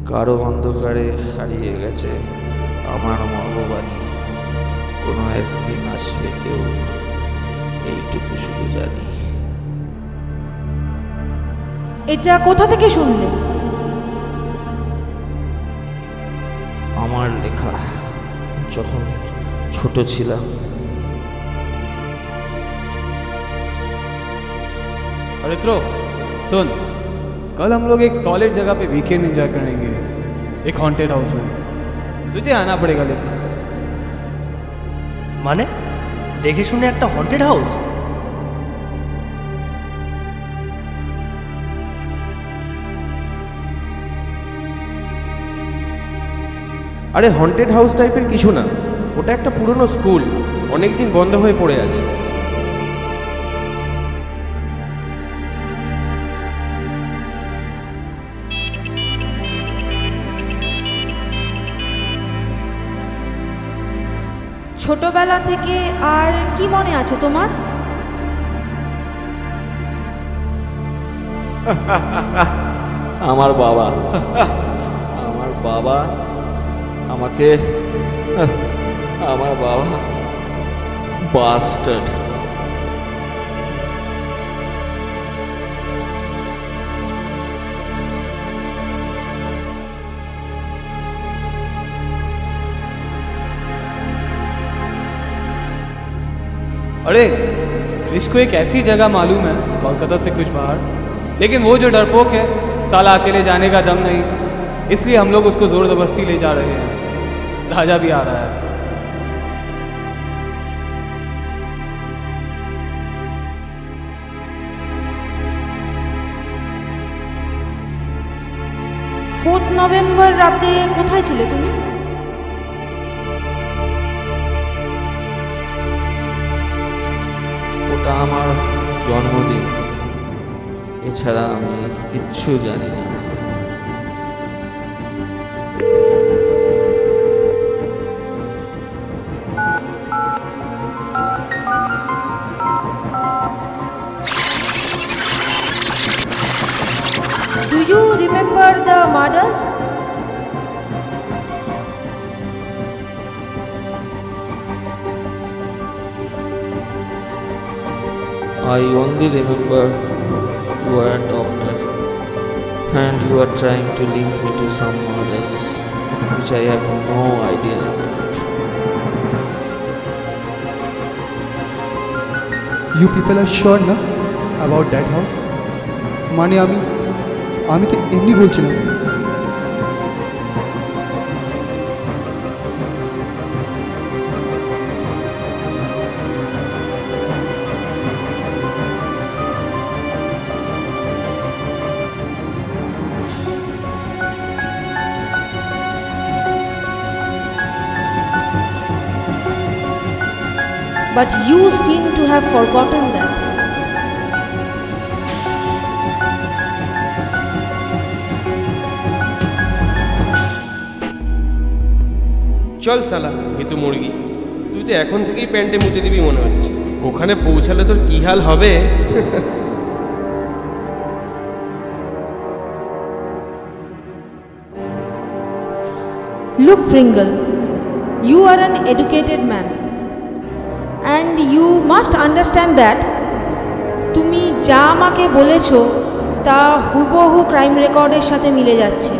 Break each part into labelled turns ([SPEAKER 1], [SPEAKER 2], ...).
[SPEAKER 1] কারো অন্ধকারে হারিয়ে গেছে আমার মগবাণী। কোনো একদিন আসবে কেউ, এইটুকু শুধু জানি।
[SPEAKER 2] এটা কোথা থেকে শুনলে?
[SPEAKER 1] আমার লেখা, যখন ছোট ছিলাম।
[SPEAKER 3] अरे त्रो सुन, कल हम लोग एक सॉलिड जगह पे वीकेंड एंजॉय करेंगे, एक हॉन्टेड हाउस में। तुझे आना पड़ेगा लेकिन।
[SPEAKER 4] মানে দেখে শুনে একটা হন্টেড হাউস?
[SPEAKER 5] আরে হন্টেড হাউস টাইপের কিছু না, ওটা একটা পুরনো স্কুল, অনেকদিন বন্ধ হয়ে পড়ে আছে।
[SPEAKER 2] ছোটবেলা থেকে আর কি মনে আছে তোমার?
[SPEAKER 1] আমার বাবা আমার বাবা আমাকে আমার বাবা বাস্টার্ড।
[SPEAKER 3] अरे क्रिश को एक ऐसी जगह मालूम है कोलकाता से कुछ बाहर, लेकिन वो जो डरपोक है साला अकेले जाने का दम नहीं, इसलिए हम लोग उसको जोर जबरदस्ती ले जा रहे हैं। राजा भी आ रहा है।
[SPEAKER 2] फोर्थ नवेम्बर রাতে কোথায় ছিলে তুমি?
[SPEAKER 1] ওটা আমার জন্মদিন, এছাড়া আমি কিচ্ছু জানি না।
[SPEAKER 2] Do you remember the murders?
[SPEAKER 1] I only remember you are a doctor and you are trying to link me to some murders which I have no idea about.
[SPEAKER 6] You people are sure না about that house? মানে আমি তো এমনি বলছিলাম।
[SPEAKER 2] But you seem to have forgotten that.
[SPEAKER 5] চল শালা কিন্তু মুরগি, তুই তো এখন থেকেই প্যান্টে মুতে দিবি মনে হচ্ছে। ওখানে পৌঁছালে তোর কি হাল হবে।
[SPEAKER 2] Look, Pringle, you are an educated man and you must understand that তুমি যা আমাকে বলেছো তা হুবহু ক্রাইম রেকর্ডের সাথে মিলে যাচ্ছে।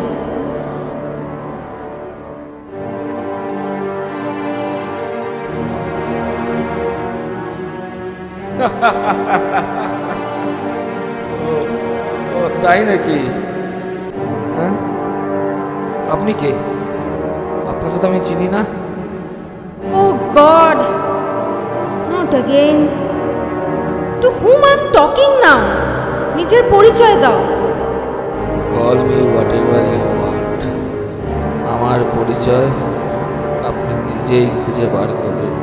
[SPEAKER 1] ও তাই নাকি? হ্যাঁ, আপনি কে? আপনাকে তো আমি চিনি না।
[SPEAKER 2] Oh God, not again. To whom I am talking now? নিজের পরিচয় দাও।
[SPEAKER 1] Call me whatever you want. আমার পরিচয় আপনি নিজেই খুঁজে বার করুন।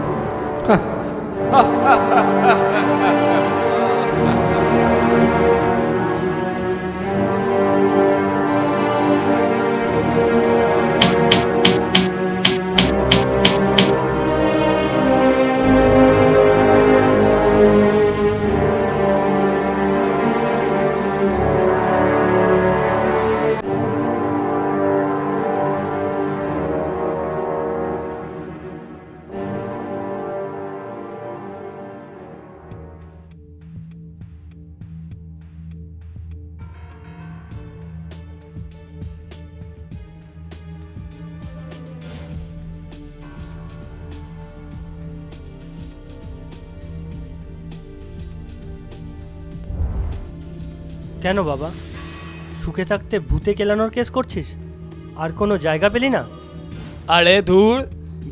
[SPEAKER 4] কেন বাবা, সুখে থাকতে ভূতে কেলানোর কেস করছিস? আর কোনো জায়গা পেলি না?
[SPEAKER 3] अरे धूल,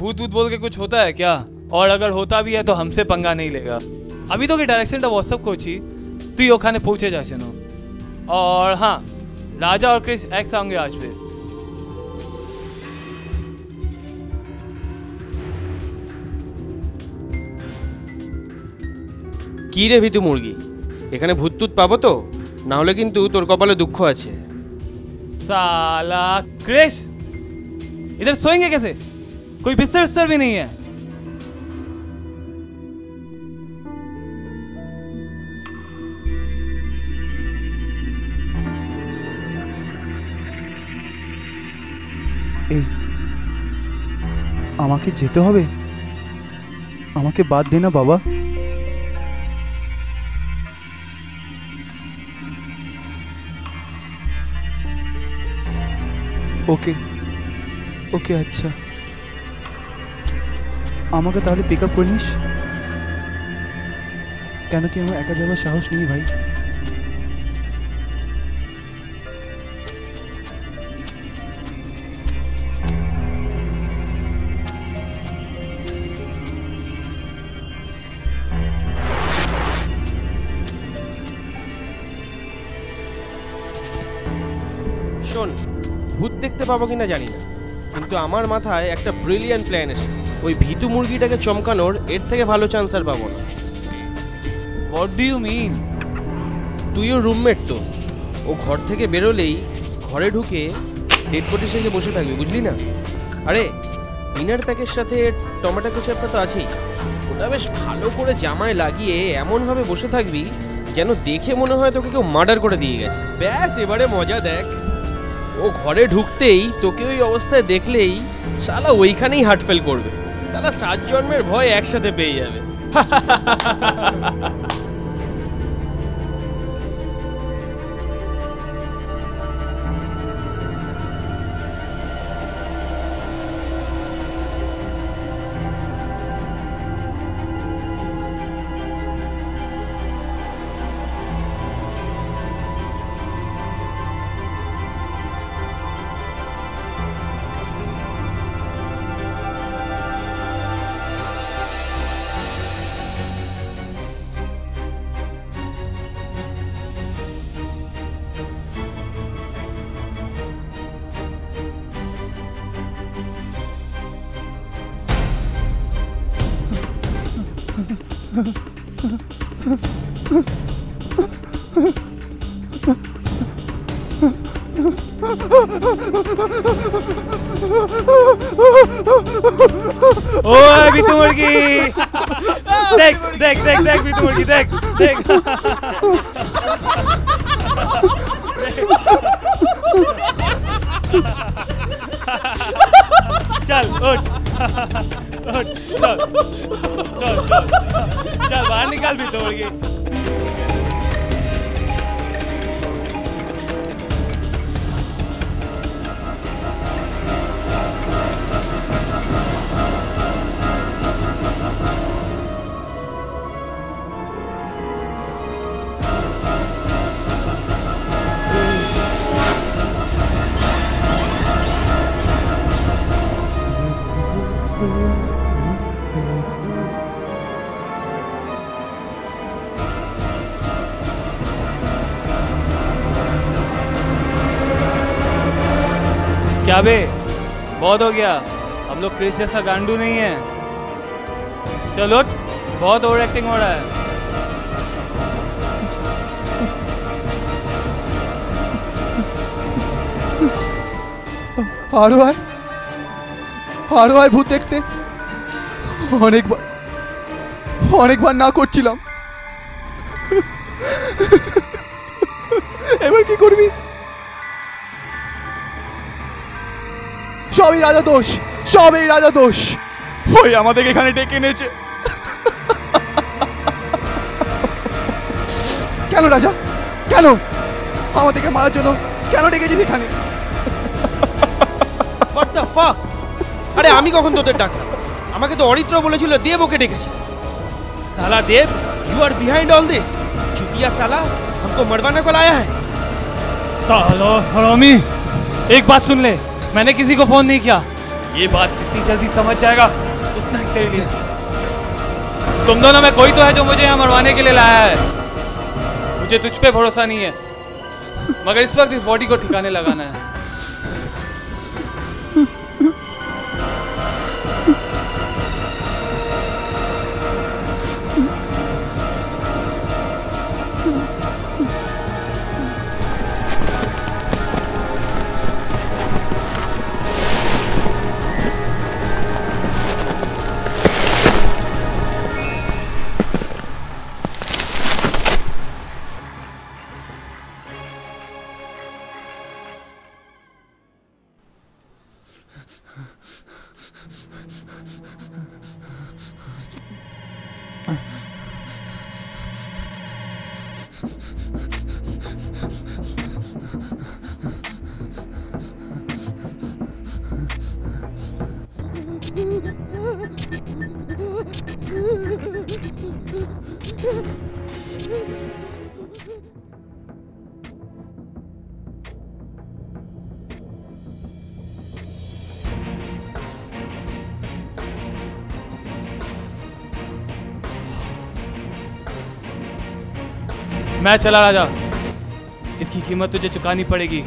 [SPEAKER 3] भूत भूत बोल के कुछ होता है क्या? और अगर होता भी है तो हमसे पंगा नहीं लेगा। अभी तो डायरेक्शनটা হোয়াটসঅ্যাপ করছি, তুই ওখানে পৌঁছে যাস না। और हाँ, राजा और क्रिस एक संगे আসবে।
[SPEAKER 5] কি রে ভিতু মুরগি, এখানে ভূত টুত পাবো তো? না হলে কিন্তু তোর কপালে দুঃখ আছে।
[SPEAKER 3] साला क्रिस, इधर सोएंगे कैसे? कोई बिस्तर विस्तर भी नहीं है।
[SPEAKER 6] এই আমাকে যেতে হবে, আমাকে বাদ দে না বাবা। ওকে ওকে, আচ্ছা আমাকে তাহলে পিক আপ করে নিস। কেন কি আমার একা যাওয়ার সাহস নেই ভাই।
[SPEAKER 5] শোন, ভূত দেখতে পাবো কিনা জানি না, কিন্তু আমার মাথায় একটা ব্রিলিয়ান্ট প্ল্যান এসেছে। ওই ভিতু মুরগিটাকে চমকানোর এর থেকে ভালো চান্স আর পাবো না।
[SPEAKER 3] What do you mean?
[SPEAKER 5] তুইও রুমমেট তো, ও ঘর থেকে বেরোলেই ঘরে ঢুকে ডেড বডি সেজে বসে থাকবে, বুঝলি না? আরে ডিনার প্যাকের সাথে টমেটো কেচাপটা তো আছেই, ওটা বেশ ভালো করে জামায় লাগিয়ে এমনভাবে বসে থাকবি যেন দেখে মনে হয় তোকে কেউ মার্ডার করে দিয়ে গেছে। ব্যাস, এবারে মজা দেখ। ও ঘরে ঢুকতেই তোকে ওই অবস্থায় দেখলেই শালা ওইখানেই হার্ট ফেল করবে। শালা 7 জন্মের ভয় একসাথে পেয়ে যাবে।
[SPEAKER 3] ओए बितू मुर्गी, देख देख देख देख बितू मुर्गी, देख देख। चल उठ उठ, चल चल चल चल, बाहर निकाल बितू मुर्गी। क्या बे, बहुत हो गया। हम लोग क्रिस जैसा गांडू नहीं है। चलो उठ, बहुत ओवर एक्टिंग हो रहा है।
[SPEAKER 6] আরো আয় ভূত দেখতে। অনেকবার না করছিলাম, এবার কি করবি? সবই রাজা দোষ, সবই রাজা দোষ। ওই আমাদেরকে এখানে ডেকে এনেছে। কেন রাজা, কেন আমাদেরকে মারার জন্য কেন ডেকেছিস এখানে?
[SPEAKER 5] What the fuck? আরে আমি কখন তোদের ডাকলাম? আমাকে তো অরিত্র বলেছিল দেব ওকে ডেকেছে। साला देव, you are behind all this. चुतिया साला हमको मरवाने को लाया है।
[SPEAKER 3] सालो हरामी, एक बात सुन ले, मैंने किसी को फोन नहीं किया। ये बात जितनी जल्दी समझ जाएगा उतना ही तेरे लिए अच्छा। तुम दोनों में कोई तो है जो मुझे यहाँ मरवाने के लिए लाया है। मुझे तुझ पे भरोसा नहीं है, मगर इस वक्त इस बॉडी को ठिकाने लगाना है। मैं चला राजा, इसकी कीमत तुझे चुकानी पड़ेगी।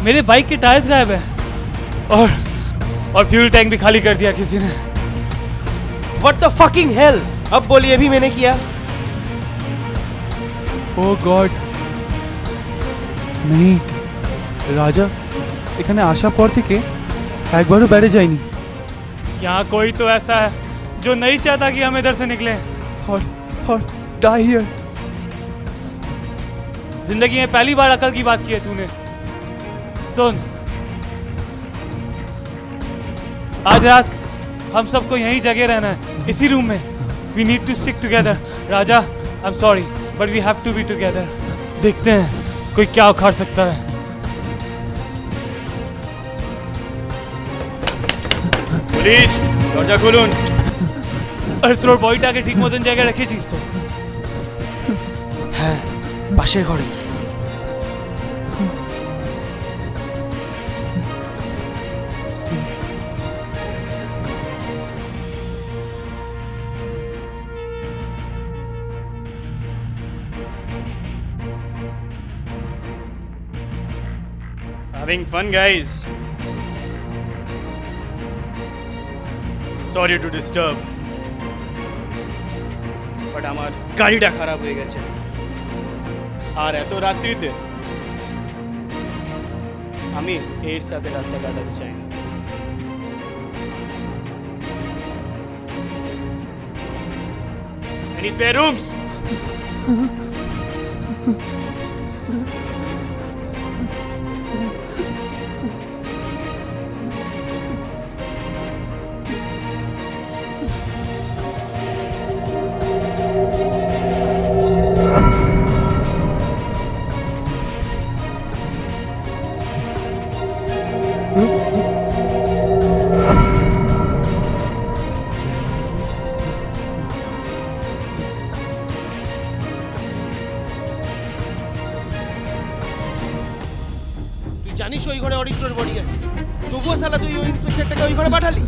[SPEAKER 3] मेरे बाइक के टायर्स गायब है और फ्यूल टैंक भी खाली कर दिया किसी ने।
[SPEAKER 5] What the fucking hell? अब बोलिए भी मैंने किया।
[SPEAKER 6] ও গড, नहीं রাজা এখানে আসার পর থেকে একবারও বেড়ে যায়নি।
[SPEAKER 3] यहाँ कोई तो ऐसा है जो नहीं चाहता कि हम इधर से निकले
[SPEAKER 6] और die here।
[SPEAKER 3] जिंदगी में पहली बार अकल की बात की है तूने। सुन, आज रात हम सबको यहीं जगह रहना है, इसी रूम में। We need to stick together. Raja, I am sorry but we have to be together. देखते हैं कोई क्या उखाड़ सकता है।
[SPEAKER 7] পুলিশ, দরজা খুলুন।
[SPEAKER 3] আরে তোর বইটাকে ঠিক মতন জায়গায় রেখেছিস তো?
[SPEAKER 5] হ্যাঁ, পাশের ঘরেই।
[SPEAKER 7] Having fun, guys. Sorry to disturb. But আমার গাড়িটা খারাপ হয়ে গেছে আর এত রাত্রিতে আমি এর সাথে রাতটা কাটাতে চাই না। Any spare rooms?
[SPEAKER 5] জানিস ওই ঘরে অরিত্রর বডি আছে, তবুও শালা তুই ওই ইন্সপেক্টরটাকে ওই ঘরে পাঠালি।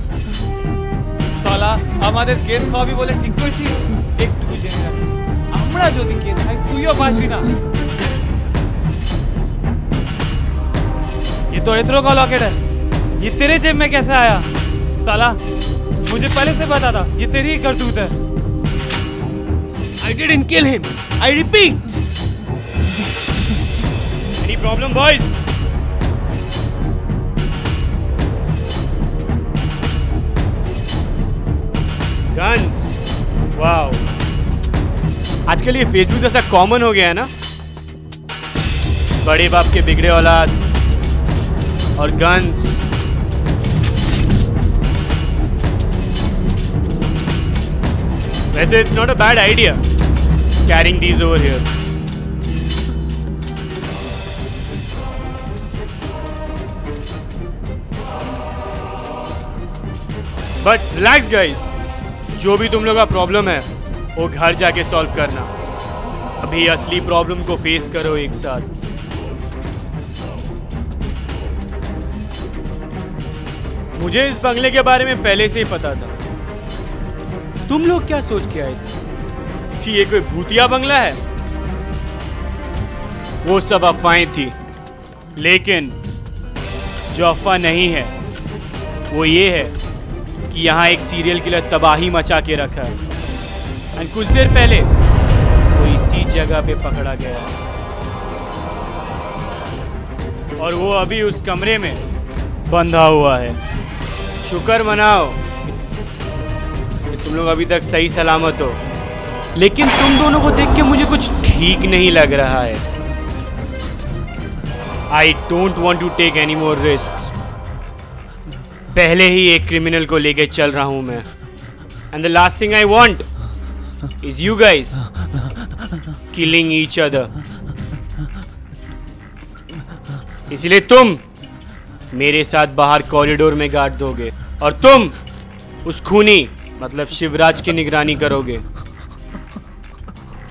[SPEAKER 3] শালা আমাদের কেস খাওয়াবি বলে ঠিক করেছিস, একটু জেনে রাখিস আমরা যদি কেস খাই তুইও বাঁচবি না। ये तो रेत्रो का लॉकेट है, ये तेरे जेब में कैसे आया? साला मुझे पहले से पता था ये तेरी ही करतूत है।
[SPEAKER 5] I didn't kill him. I repeat.
[SPEAKER 7] Any problem, boys? Guns. Wow. आजकल ये फेसबुक जैसा कॉमन हो गया है ना, बड़े बाप के बिगड़े औलाद और गन्स। वैसे it's not a bad idea carrying these over here. But relax guys, जो भी तुम लोग का प्रॉब्लम है वो घर जाके सॉल्व करना। अभी असली प्रॉब्लम को फेस करो एक साथ। मुझे इस बंगले के बारे में पहले से ही पता था। तुम लोग क्या सोच के आए थे कि ये कोई भूतिया बंगला है? वो सब अफवाहें थी, लेकिन जो अफवाह नहीं है वो ये है कि यहाँ एक सीरियल किलर तबाही मचा के रखा है और कुछ देर पहले वो इसी जगह पे पकड़ा गया है और वो अभी उस कमरे में बंधा हुआ है। शुक्र मनाओ कि तुम लोग अभी तक सही सलामत हो, लेकिन तुम दोनों को देख के मुझे कुछ ठीक नहीं लग रहा है। I don't want to take any more risks. पहले ही एक क्रिमिनल को लेके चल रहा हूं मैं, and the last thing I want is you guys killing each other. इसलिए तुम मेरे साथ बाहर कॉरिडोर में गार्ड दोगे और तुम उस खूनी मतलब शिवराज की निगरानी करोगे।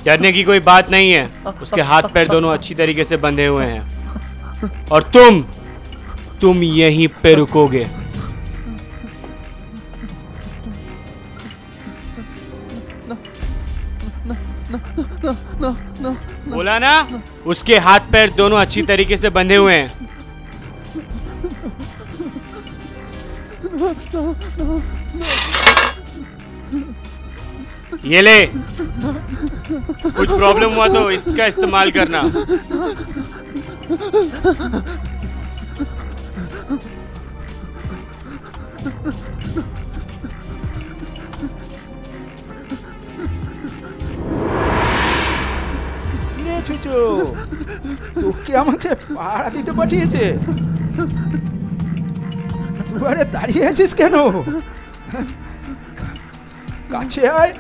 [SPEAKER 7] डरने की कोई बात नहीं है, उसके हाथ पैर दोनों अच्छी तरीके से बंधे हुए हैं और तुम यहीं पे रुकोगे। बोला ना, उसके हाथ पैर दोनों अच्छी तरीके से बंधे हुए हैं। ये ले, कुछ प्रॉब्लम हुआ तो इसका इस्तेमाल करना।
[SPEAKER 8] ছুচু, তোকে আমাকে পাহারা দিতে পাঠিয়েছে? দুয়ারে দাঁড়িয়ে আছিস কেন? কাছে আয়।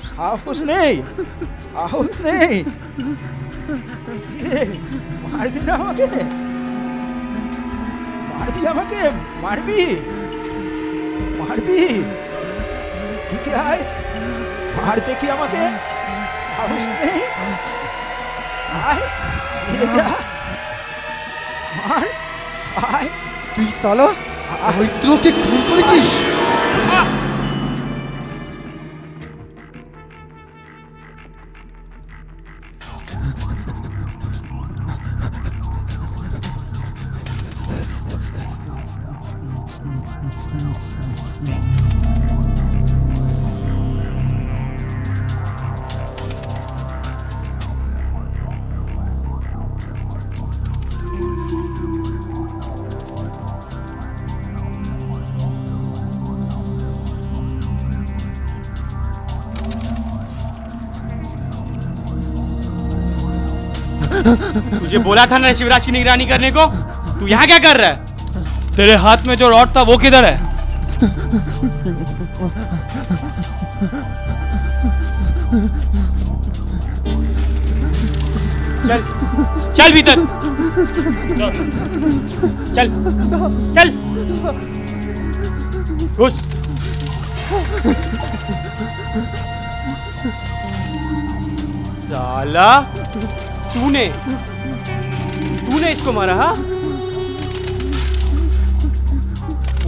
[SPEAKER 8] সাহস নেই, সাহস নেই। মারবি না আমাকে? মারবি আমাকে? মারবি? মারবি? দিকে আয়, মার দেখি আমাকে। সাহস নেই? আয়, নিয়ে যা, মার, আয়।
[SPEAKER 6] তুই সালা মৈত্রকে খুন করেছিস?
[SPEAKER 7] तुझे बोला था ना शिवराज की निगरानी करने को, तू यहाँ क्या कर रहा है?
[SPEAKER 3] तेरे हाथ में जो रॉड था वो किधर है?
[SPEAKER 7] चल चल भीतर, चल चल घुस। साला तूने इसको मारा? हा?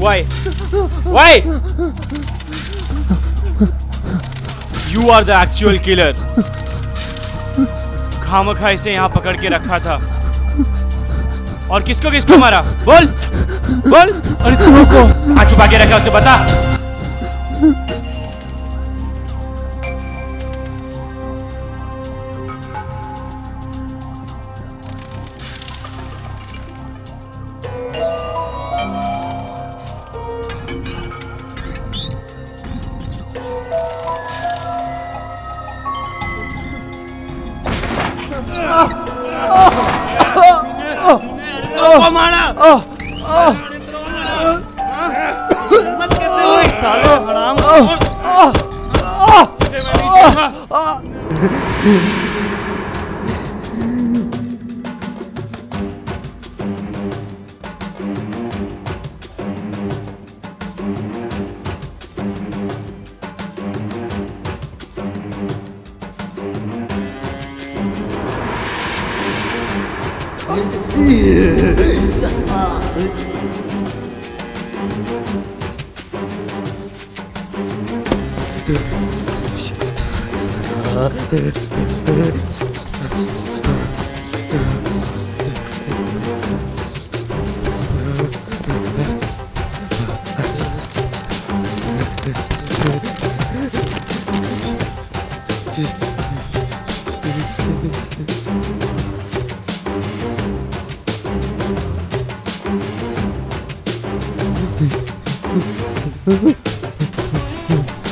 [SPEAKER 7] Why? You are the actual killer. खामखा इसे यहाँ पकड़ के रखा था। और किसको मारा? बोल।
[SPEAKER 3] अरे तू को
[SPEAKER 7] कहाँ छुपा के रखा, उसे बता।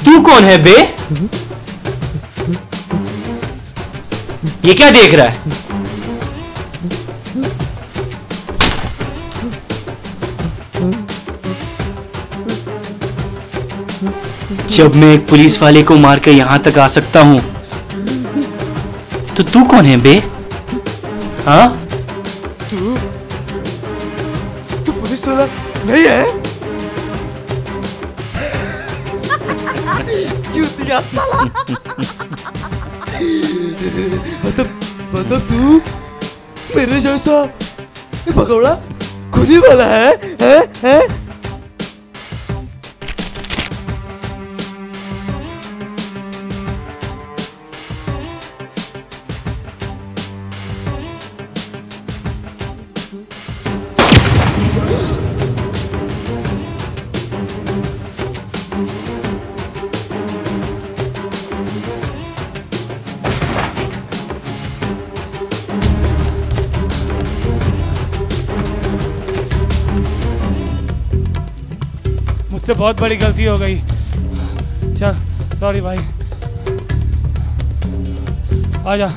[SPEAKER 7] तू कौन है बे? ये क्या देख रहा है? जब मैं एक पुलिस वाले को मारकर यहां तक आ सकता हूं, तो तू कौन है बे? हाँ?
[SPEAKER 9] तू पुलिस वाला नहीं है? चूतिया साला। मतलब तू मेरे जैसा भगौड़ा खूनी वाला है?
[SPEAKER 3] मुझसे बहुत बड़ी गलती हो गई। चल, सॉरी भाई। आजा।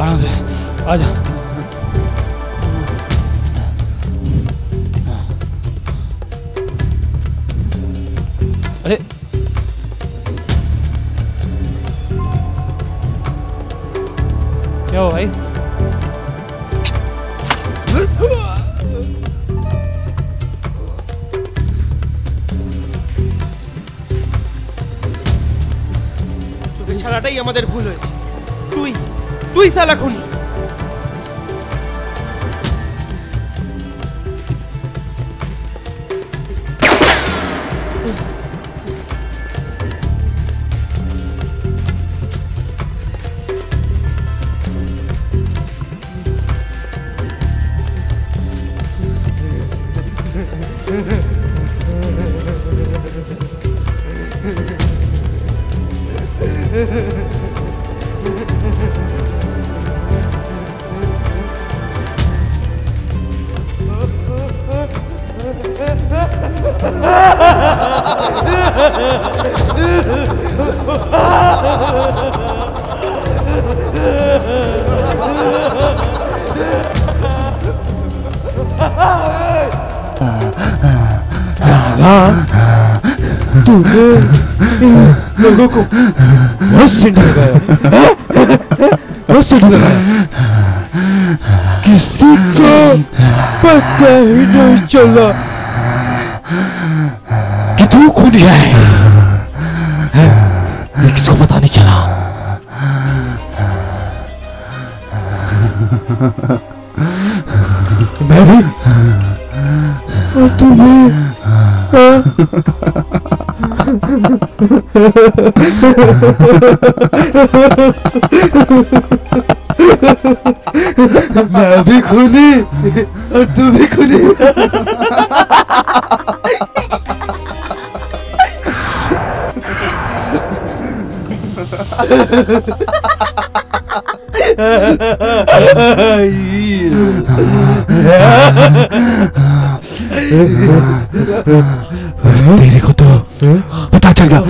[SPEAKER 3] आराम से आजा। अरे क्या हो भाई?
[SPEAKER 5] তোকে ছাড়াটাই আমাদের ভুল হয়েছে। তুই শালা খুনি।
[SPEAKER 9] तूने इन लोगों को बस से लगाया, बस से लगाया। किसी को पता ही नहीं चला कि तू खूनी है। किसको पता नहीं चला। मैं भी और तू भी। मैं भी खूनी और तू भी खूनी। तेरे को तो पता चल गया।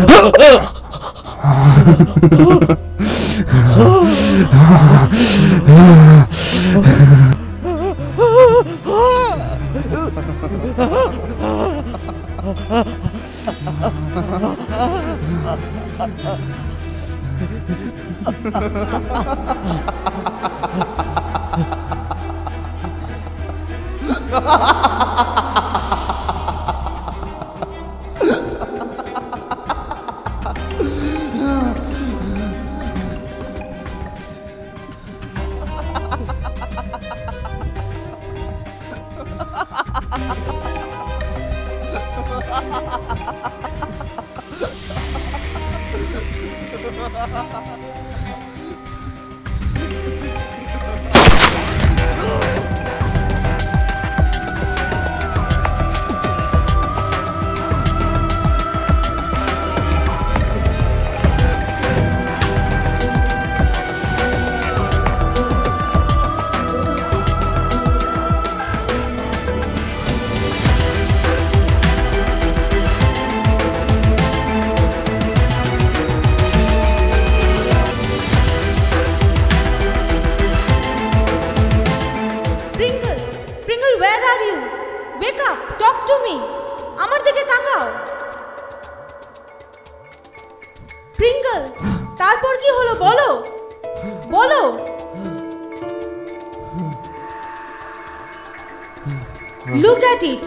[SPEAKER 2] Look at it.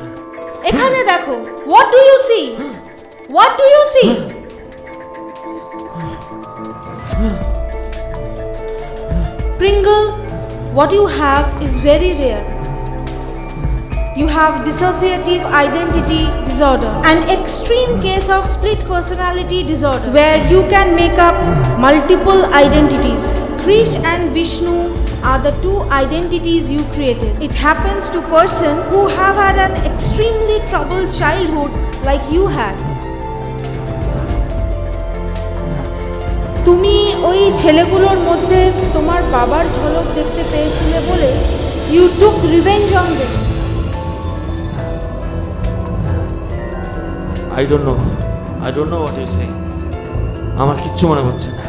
[SPEAKER 2] এখানে দেখো. What do you see? What do you see? Pringle, what you have is very rare. You have dissociative identity disorder, an extreme case of split personality disorder where you can make up multiple identities. Krish and Vishnu are the two identities you created. It happens to person who have had an extremely troubled childhood like you had. তুমি ওই ছেলেগুলোর মধ্যে তোমার বাবার ঝলক দেখতে পেয়েছিলে বলে you took revenge on them.
[SPEAKER 1] I don't know what you're saying. আমার কিচ্ছু মনে হচ্ছে না।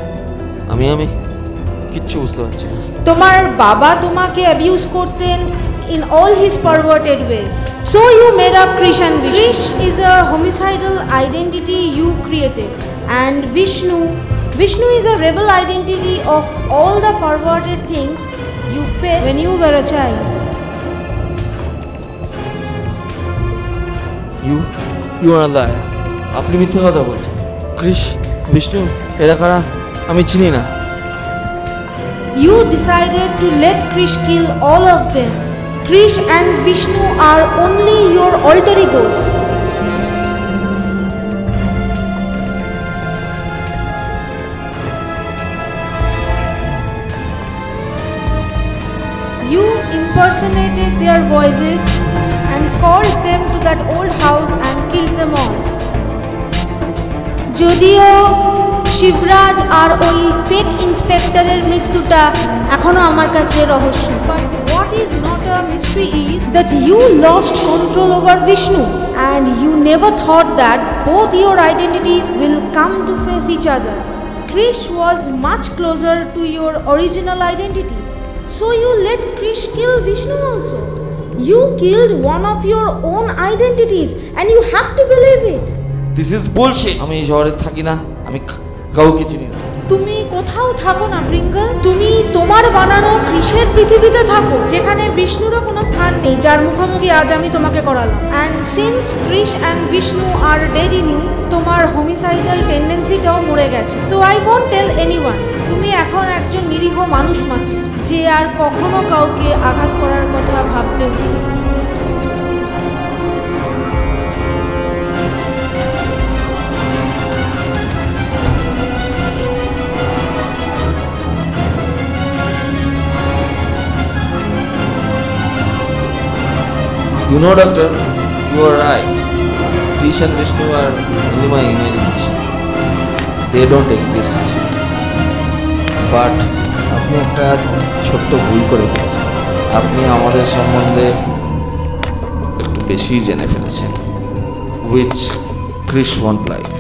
[SPEAKER 1] আমি কিচ্ছু বুঝতে পারছি না।
[SPEAKER 2] তোমার বাবা তোমাকে অ্যাবিউজ করতেন in all his perverted ways. So you made up Krish and Vishnu. Krish is a homicidal identity you created, and Vishnu is a rebel identity of all the perverted things you faced when you were a child.
[SPEAKER 1] You are a liar. আপনি মিথ্যে কথা বলছেন। কৃষ, বিষ্ণু এরা কারা আমি চিনি না।
[SPEAKER 2] You decided to let Krish kill all of them. Krish and Vishnu are only your alter egos. You impersonated their voices and called them to that old house and killed them all. যদিও শিবরাজ আর ওই fake ইন্সপেক্টরের মৃত্যুটা এখনো আমার কাছে রহস্য। But what is not a mystery is that you lost control over Vishnu and you never thought that both your identities will come to face each other. Krish was much closer to your original identity. So you let Krish kill Vishnu also. You killed one of your own identities and you have to believe it.
[SPEAKER 1] This is bullshit. আমি শহরে থাকি না, আমি কাউকে চিনি না।
[SPEAKER 2] তুমি কোথাও থাকো না প্রিঙ্গল, তুমি তোমার বানানো কৃষের পৃথিবীতে থাকো যেখানে বিষ্ণুরও কোনো স্থান নেই, যার মুখোমুখি আজ আমি তোমাকে করালাম। And since Krish and Bishnu are dead in you, তোমার হোমিসাইডাল টেন্ডেন্সিটাও মরে গেছে। So I won't tell anyone. তুমি এখন একজন নিরীহ মানুষ মাত্র, যে আর কখনো কাউকে আঘাত করার কথা ভাববেও না।
[SPEAKER 1] You know, doctor, you are right. Krish and Vishnu are only my imagination. They don't exist. But আপনি একটা ছোট্ট ভুল করে ফেলেছেন। আপনি আমাদের সম্বন্ধে একটু বেশি জেনে ফেলেছেন, which Krish won't like.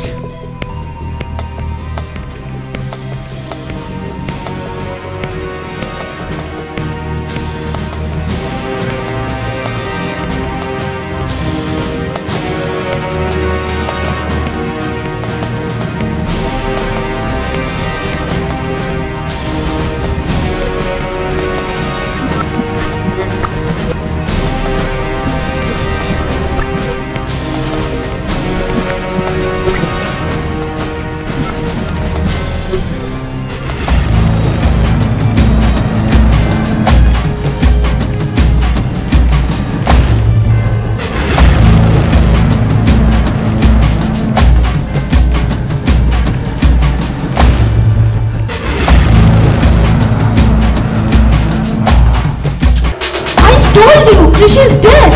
[SPEAKER 2] told you, Krish is dead.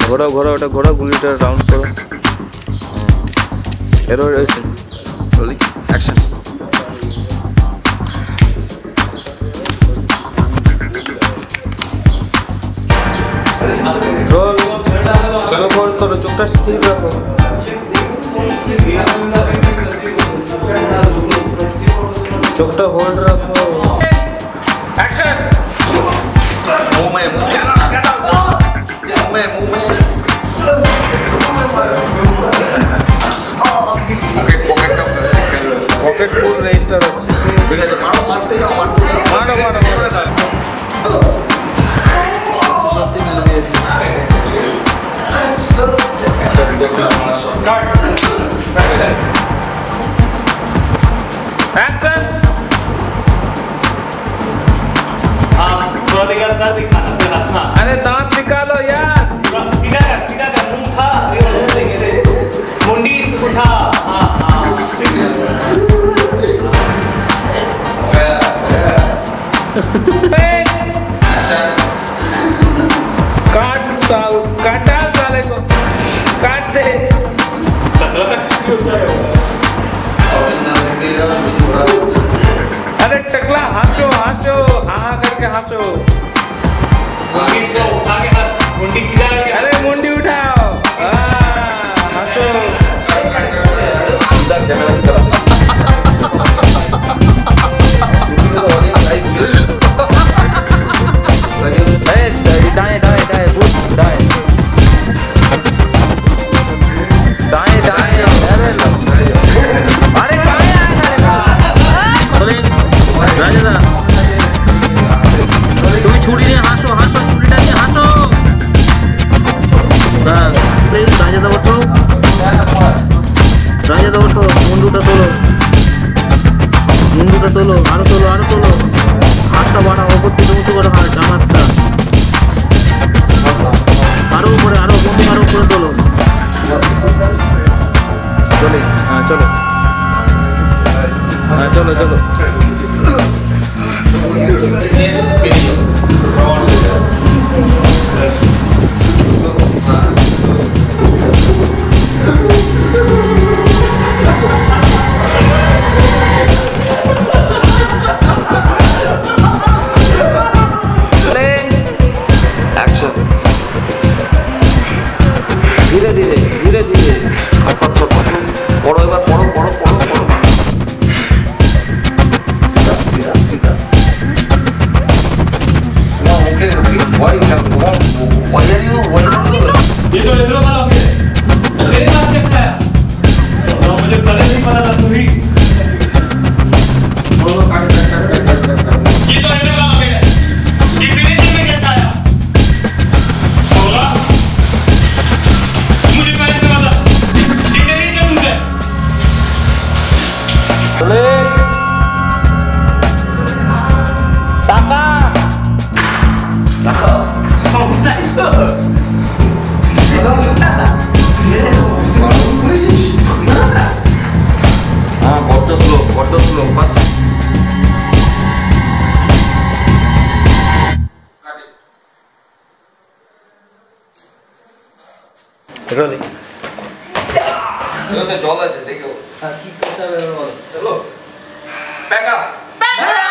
[SPEAKER 1] ঘোরাও ঘোরাও, ওটা ঘোরাও, গুলিটা রাউন্ড করো। এরো রোলিং অ্যাকশন। রোল। চলো হোল্ড করো, চোখটা স্থির রাখো। চোখটা হোল্ড রাখো। অ্যাকশন। পকেট ফুল রেজিস্টার হচ্ছে। ঠিক আছে, মারো, মারতে যাও, মারতে যাও, মারো মারো সত্যি মিলে দিয়েছি। एक्शन।
[SPEAKER 7] हाँ, थोड़ा देखा सर दिखाना, फिर हंसना।
[SPEAKER 1] अरे दांत निकालो यार।
[SPEAKER 7] सीधा कर, मुंह उठा, ये मुंह देंगे रे, मुंडी उठा। हाँ हाँ।
[SPEAKER 1] काटा साले को, काट दे। अरे टकला हंसो हंसो, हाँ करके हंसो।
[SPEAKER 7] मुंडी उठा के हंस, मुंडी सीधा करके।
[SPEAKER 1] अरे मुंडी उठाओ, हंसो। सीधा कैमरा की तरफ। दाएं दाएं दाएं दाएं दाएं दाएं दाएं। अरे कहाँ आया चले राजा, তুমি ছুরি নিয়ে হাসো হাসো, ছুরিটা নিয়ে হাসো। রাজা ওঠো, রাজা ওঠো, মুন্ডুটা তোলো, মুন্ডুটা তোলো, আরো তোলো, আরো তোলো। হাতটা বাড়াও, ওপর থেকে উঁচু করে হাত, ডামাতটা আরো উপরে, আরো বন্ধু আরো উপরে তোলো। চলে, হ্যাঁ চলো, হ্যাঁ চলো চলো। धीरे धीरे धीरे धीरे पढ़ो, एक बार पढ़ो पढ़ो पढ़ो पढ़ो। सीधा सीधा सीधा। मुखे why are you
[SPEAKER 7] ये तो इधर वाला हो गया, मेरे पास क्या है? तो मुझे पहले नहीं पता था तू ही। ये तो इधर वाला हो गया, ये मेरे दिल में कैसा आया? होगा? मुझे पहले नहीं पता, ये नहीं क्या तुझे?
[SPEAKER 1] चले। टाका। टाका। Oh, nice. हाँ, बहुत स्लो, बस। रोलिंग। चलो से चौला से देखो। हाँ, की करता है वाला। चलो। पैका। पैका।